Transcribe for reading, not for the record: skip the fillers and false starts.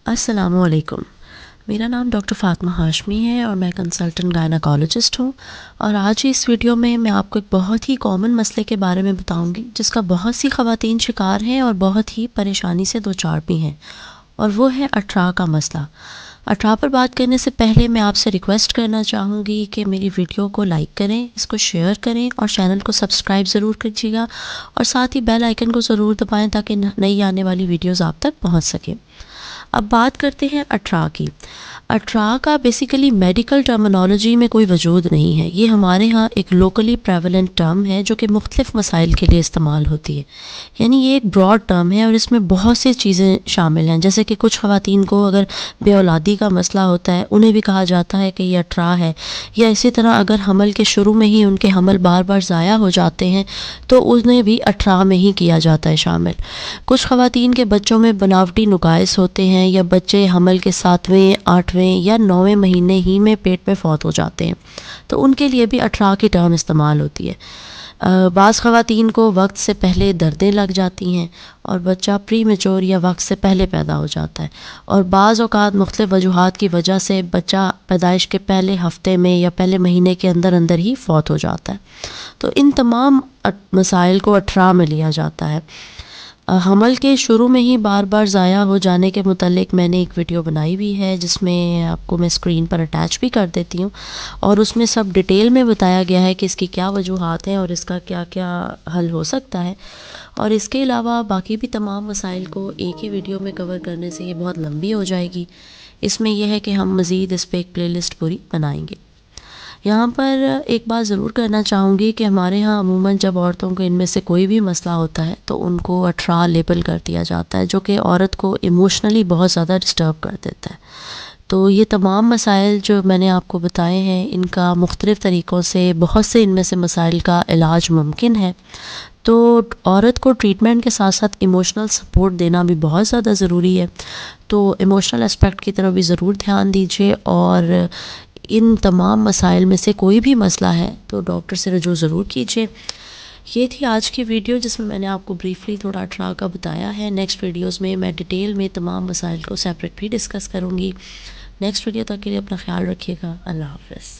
السلام علیکم. میرا نام ڈاکٹر فاطمہ ہاشمی ہے اور میں کنسلٹنٹ گائناکالوجسٹ ہوں. اور آج اس ویڈیو میں آپ کو ایک بہت ہی کامن مسئلے کے بارے میں بتاؤں گی جس کا بہت سی خواتین شکار ہیں اور بہت ہی پریشانی سے دوچار بھی ہیں، اور وہ ہے اٹرا کا مسئلہ. اٹرا پر بات کرنے سے پہلے میں آپ سے ریکویسٹ کرنا چاہوں گی کہ میری ویڈیو کو لائک کریں، اس کو شیئر کریں اور چینل کو سبسکرائب ضرور کیجیے گا، اور ساتھ ہی بیل آئیکن کو ضرور دبائیں تاکہ نئی آنے والی ویڈیوز آپ تک پہنچ سکیں. اب بات کرتے ہیں اٹرا کی. اٹرا کا بیسیکلی میڈیکل ٹرمنالوجی میں کوئی وجود نہیں ہے. یہ ہمارے ہاں ایک لوکلی پریولنٹ ٹرم ہے جو کہ مختلف مسائل کے لیے استعمال ہوتی ہے. یعنی یہ ایک براڈ ٹرم ہے اور اس میں بہت سی چیزیں شامل ہیں، جیسے کہ کچھ خواتین کو اگر بے اولادی کا مسئلہ ہوتا ہے انہیں بھی کہا جاتا ہے کہ یہ اٹرا ہے، یا اسی طرح اگر حمل کے شروع میں ہی ان کے حمل بار بار ضائع ہو جاتے ہیں تو انہیں بھی اٹرا میں ہی کیا جاتا ہے شامل. کچھ خواتین کے بچوں میں بناوٹی نقائص ہوتے ہیں، یا بچے حمل کے 7ویں 8ویں یا 9ویں مہینے ہی میں پیٹ میں فوت ہو جاتے ہیں، تو ان کے لیے بھی اٹرا کی ٹرم استعمال ہوتی ہے. بعض خواتین کو وقت سے پہلے دردیں لگ جاتی ہیں اور بچہ پری میچور یا وقت سے پہلے پیدا ہو جاتا ہے، اور بعض اوقات مختلف وجوہات کی وجہ سے بچہ پیدائش کے پہلے ہفتے میں یا پہلے مہینے کے اندر اندر ہی فوت ہو جاتا ہے. تو ان تمام مسائل کو اٹرا میں لیا جاتا ہے. حمل کے شروع میں ہی بار بار ضائع ہو جانے کے متعلق میں نے ایک ویڈیو بنائی ہوئی ہے جس میں آپ کو میں اسکرین پر اٹیچ بھی کر دیتی ہوں، اور اس میں سب ڈیٹیل میں بتایا گیا ہے کہ اس کی کیا وجوہات ہیں اور اس کا کیا کیا حل ہو سکتا ہے. اور اس کے علاوہ باقی بھی تمام مسائل کو ایک ہی ویڈیو میں کور کرنے سے یہ بہت لمبی ہو جائے گی. اس میں یہ ہے کہ ہم مزید اس پہ ایک پلے لسٹ پوری بنائیں گے. یہاں پر ایک بات ضرور کرنا چاہوں گی کہ ہمارے ہاں عموماً جب عورتوں کو ان میں سے کوئی بھی مسئلہ ہوتا ہے تو ان کو اٹرا لیبل کر دیا جاتا ہے، جو کہ عورت کو ایموشنلی بہت زیادہ ڈسٹرب کر دیتا ہے. تو یہ تمام مسائل جو میں نے آپ کو بتائے ہیں ان کا مختلف طریقوں سے بہت سے ان میں سے مسائل کا علاج ممکن ہے. تو عورت کو ٹریٹمنٹ کے ساتھ ساتھ ایموشنل سپورٹ دینا بھی بہت زیادہ ضروری ہے. تو ایموشنل اسپیکٹ کی طرف بھی ضرور دھیان دیجیے، اور ان تمام مسائل میں سے کوئی بھی مسئلہ ہے تو ڈاکٹر سے رجوع ضرور کیجیے. یہ تھی آج کی ویڈیو جس میں نے آپ کو بریفلی تھوڑا اٹرا کا بتایا ہے. نیکسٹ ویڈیوز میں ڈیٹیل میں تمام مسائل کو سیپریٹ بھی ڈسکس کروں گی. نیکسٹ ویڈیو تک کے لیے اپنا خیال رکھیے گا. اللہ حافظ.